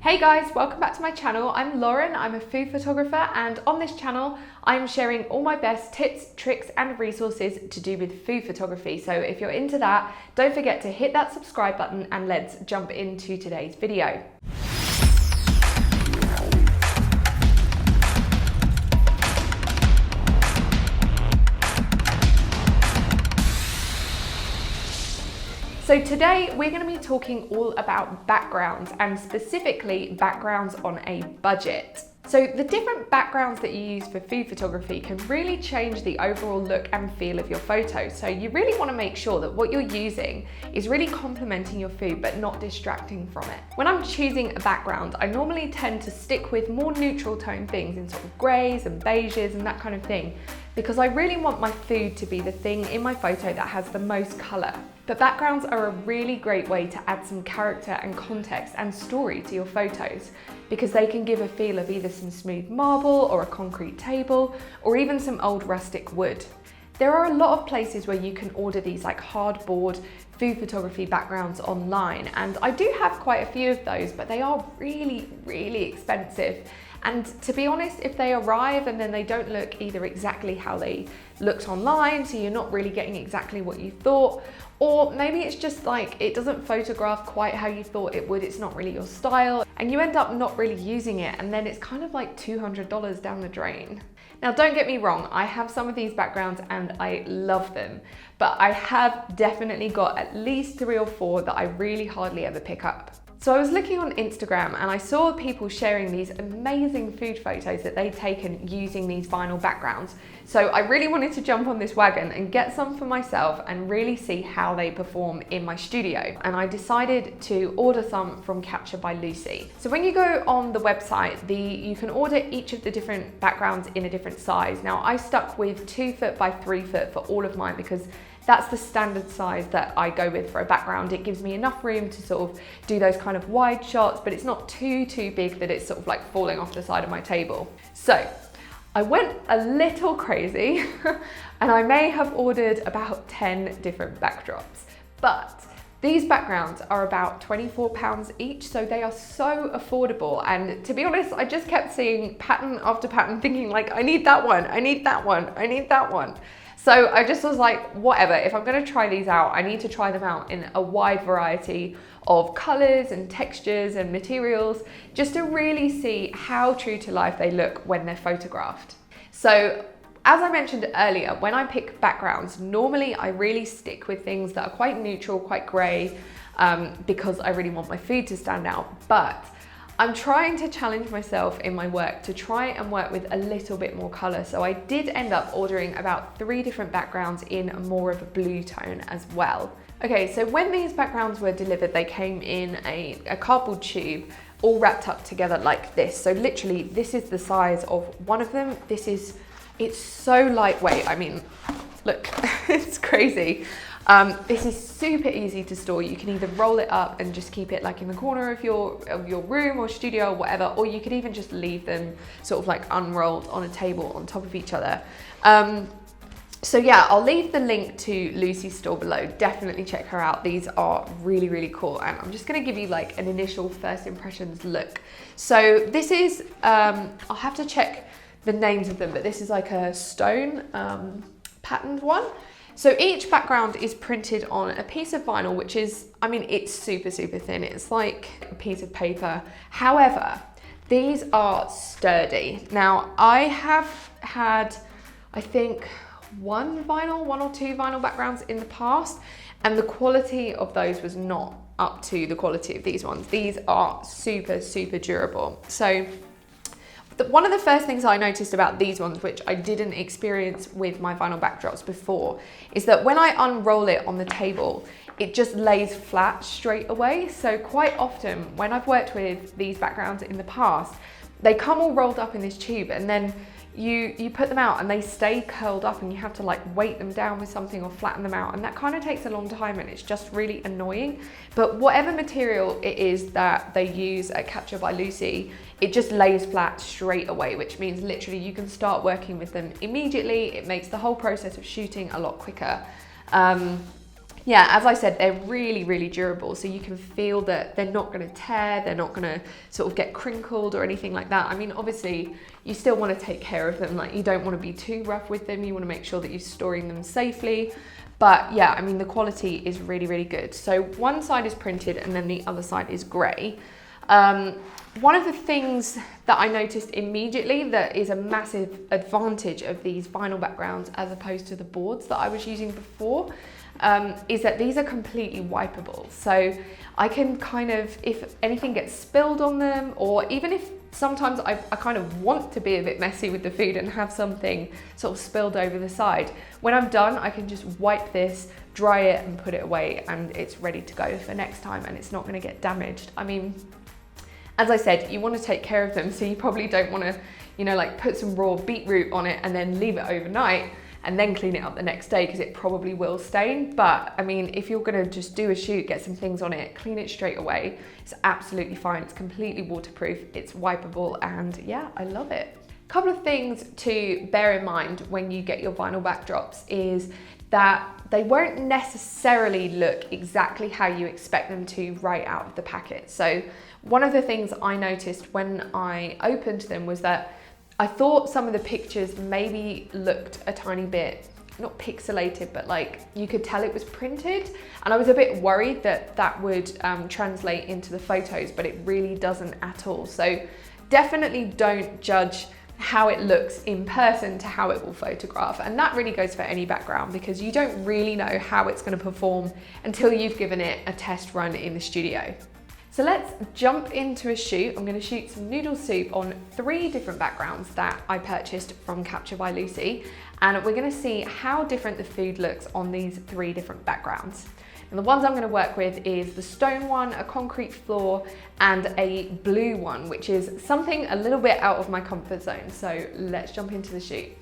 Hey guys, welcome back to my channel. I'm Lauren, I'm a food photographer, and on this channel, I'm sharing all my best tips, tricks, and resources to do with food photography. So if you're into that, don't forget to hit that subscribe button and let's jump into today's video. So today we're going to be talking all about backgrounds, and specifically backgrounds on a budget. So the different backgrounds that you use for food photography can really change the overall look and feel of your photos. So you really want to make sure that what you're using is really complementing your food but not distracting from it. When I'm choosing a background, I normally tend to stick with more neutral tone things in sort of greys and beiges and that kind of thing, because I really want my food to be the thing in my photo that has the most colour. But backgrounds are a really great way to add some character and context and story to your photos, because they can give a feel of either some smooth marble or a concrete table or even some old rustic wood. There are a lot of places where you can order these like hardboard food photography backgrounds online, and I do have quite a few of those, but they are really expensive. And to be honest, if they arrive and then they don't look either exactly how they looked online, so you're not really getting exactly what you thought, or maybe it's just like it doesn't photograph quite how you thought it would, it's not really your style, and you end up not really using it, and then it's kind of like $200 down the drain. Now don't get me wrong, I have some of these backgrounds and I love them, but I have definitely got at least 3 or 4 that I really hardly ever pick up. So I was looking on Instagram and I saw people sharing these amazing food photos that they'd taken using these vinyl backgrounds. So I really wanted to jump on this wagon and get some for myself and really see how they perform in my studio. And I decided to order some from Capture by Lucy. So when you go on the website, you can order each of the different backgrounds in a different size. Now I stuck with 2 foot by 3 foot for all of mine because that's the standard size that I go with for a background. It gives me enough room to sort of do those kind of wide shots, but it's not too big that it's sort of like falling off the side of my table. So I went a little crazy and I may have ordered about 10 different backdrops, but these backgrounds are about £24 each, so they are so affordable. And to be honest, I just kept seeing pattern after pattern thinking like, I need that one, I need that one, I need that one. So I just was like, whatever, if I'm gonna try these out, I need to try them out in a wide variety of colors and textures and materials, just to really see how true to life they look when they're photographed. So as I mentioned earlier, when I pick backgrounds, normally I really stick with things that are quite neutral, quite gray, because I really want my food to stand out. But I'm trying to challenge myself in my work to try and work with a little bit more color. So I did end up ordering about 3 different backgrounds in more of a blue tone as well. Okay, so when these backgrounds were delivered, they came in a cardboard tube, all wrapped up together like this. So literally, this is the size of one of them. It's so lightweight. I mean, look, it's crazy. This is super easy to store. You can either roll it up and just keep it like in the corner of your room or studio or whatever, or you could even just leave them sort of like unrolled on a table on top of each other. So yeah, I'll leave the link to Lucy's store below. Definitely check her out. These are really cool, and I'm just gonna give you like an initial first impressions look. So this is, I'll have to check the names of them, but this is like a stone patterned one. So each background is printed on a piece of vinyl, which is, I mean, it's super thin. It's like a piece of paper. However, these are sturdy. Now, I have had, I think, 1 or 2 vinyl backgrounds in the past, and the quality of those was not up to the quality of these ones. These are super durable. So one of the first things I noticed about these ones, which I didn't experience with my vinyl backdrops before, is that when I unroll it on the table, it just lays flat straight away. So quite often when I've worked with these backgrounds in the past, they come all rolled up in this tube, and then you put them out and they stay curled up, and you have to like weight them down with something or flatten them out, and that kind of takes a long time, and it's just really annoying. But whatever material it is that they use at Capture by Lucy, it just lays flat straight away, which means literally you can start working with them immediately. It makes the whole process of shooting a lot quicker. Yeah, as I said, they're really, really durable. So you can feel that they're not going to tear, they're not going to sort of get crinkled or anything like that. I mean, obviously, you still want to take care of them. Like, you don't want to be too rough with them. You want to make sure that you're storing them safely. But yeah, I mean, the quality is really, really good. So one side is printed and then the other side is grey. One of the things that I noticed immediately that is a massive advantage of these vinyl backgrounds as opposed to the boards that I was using before, is that these are completely wipeable. So I can kind of, if anything gets spilled on them, or even if sometimes I kind of want to be a bit messy with the food and have something sort of spilled over the side, when I'm done, I can just wipe this, dry it and put it away, and it's ready to go for next time, and it's not going to get damaged. I mean, as I said, you want to take care of them, so you probably don't want to, you know, like put some raw beetroot on it and then leave it overnight and then clean it up the next day, because it probably will stain. But I mean, if you're going to just do a shoot, get some things on it, clean it straight away, it's absolutely fine. It's completely waterproof, it's wipeable, and yeah, I love it. Couple of things to bear in mind when you get your vinyl backdrops is that they won't necessarily look exactly how you expect them to right out of the packet. So one of the things I noticed when I opened them was that I thought some of the pictures maybe looked a tiny bit, not pixelated, but like you could tell it was printed. And I was a bit worried that that would translate into the photos, but it really doesn't at all. So definitely don't judge how it looks in person to how it will photograph. And that really goes for any background, because you don't really know how it's going to perform until you've given it a test run in the studio. So let's jump into a shoot. I'm going to shoot some noodle soup on 3 different backgrounds that I purchased from Capture by Lucy, and we're going to see how different the food looks on these 3 different backgrounds. And the ones I'm going to work with is the stone one, a concrete floor, and a blue one, which is something a little bit out of my comfort zone. So let's jump into the shoot.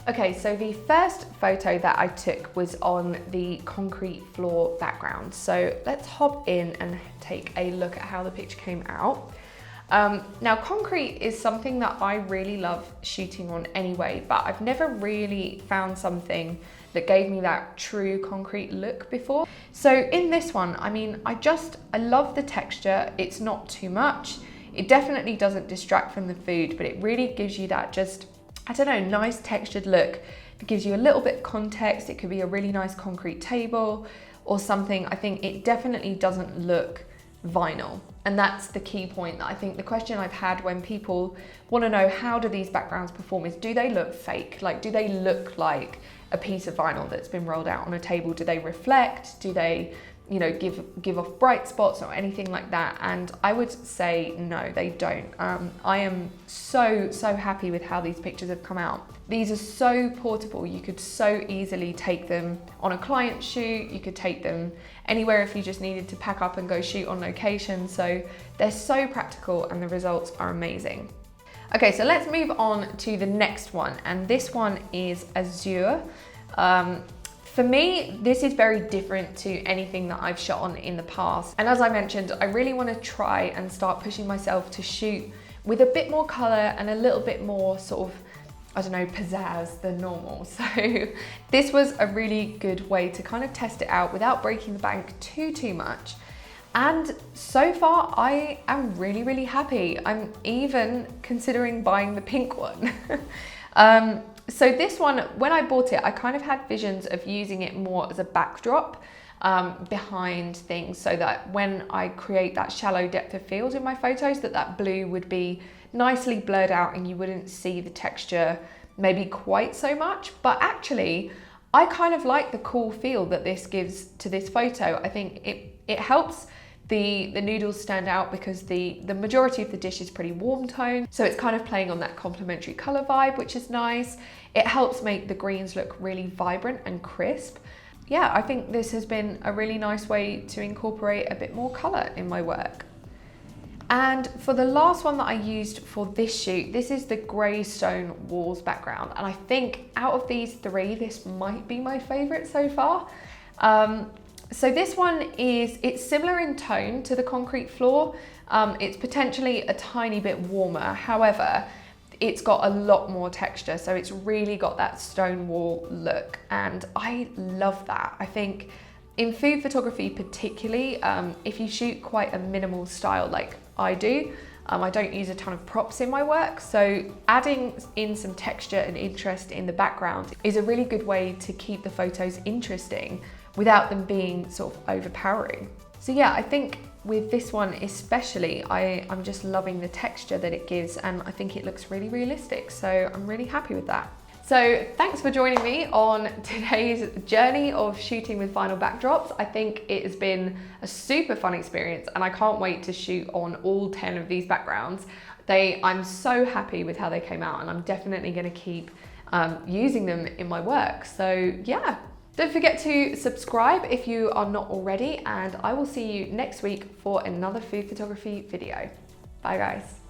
Okay, so the first photo that I took was on the concrete floor background. So let's hop in and take a look at how the picture came out. Now, concrete is something that I really love shooting on anyway, but I've never really found something that gave me that true concrete look before. So in this one, I mean, I love the texture. It's not too much. It definitely doesn't distract from the food, but it really gives you that just, I don't know, nice textured look. It gives you a little bit of context. It could be a really nice concrete table or something. I think it definitely doesn't look vinyl. And that's the key point. That I think the question I've had when people want to know how do these backgrounds perform is, do they look fake? Like, do they look like a piece of vinyl that's been rolled out on a table? Do they reflect? Do they, you know, give off bright spots or anything like that? And I would say no, they don't. I am so happy with how these pictures have come out. These are so portable. You could so easily take them on a client shoot. You could take them anywhere if you just needed to pack up and go shoot on location. So they're so practical and the results are amazing. Okay, so let's move on to the next one. And this one is Azure. For me, this is very different to anything that I've shot on in the past. And as I mentioned, I really want to try and start pushing myself to shoot with a bit more color and a little bit more sort of, I don't know, pizzazz than normal. So this was a really good way to kind of test it out without breaking the bank too much. And so far, I am really, really happy. I'm even considering buying the pink one. So this one, when I bought it, I kind of had visions of using it more as a backdrop behind things, so that when I create that shallow depth of field in my photos, that blue would be nicely blurred out and you wouldn't see the texture maybe quite so much. But actually, I kind of like the cool feel that this gives to this photo. I think it helps the noodles stand out because the majority of the dish is pretty warm tone. So it's kind of playing on that complementary color vibe, which is nice. It helps make the greens look really vibrant and crisp. Yeah, I think this has been a really nice way to incorporate a bit more color in my work. And for the last one that I used for this shoot, this is the grey stone walls background. And I think out of these three, this might be my favorite so far. So this one it's similar in tone to the concrete floor. It's potentially a tiny bit warmer. However, it's got a lot more texture. So it's really got that stone wall look. And I love that. I think in food photography particularly, if you shoot quite a minimal style like I do, I don't use a ton of props in my work. So adding in some texture and interest in the background is a really good way to keep the photos interesting without them being sort of overpowering. So yeah, I think with this one especially, I'm just loving the texture that it gives, and I think it looks really realistic. So I'm really happy with that. So thanks for joining me on today's journey of shooting with vinyl backdrops. I think it has been a super fun experience and I can't wait to shoot on all 10 of these backgrounds. I'm so happy with how they came out, and I'm definitely gonna keep using them in my work. So yeah. Don't forget to subscribe if you are not already, and I will see you next week for another food photography video. Bye guys.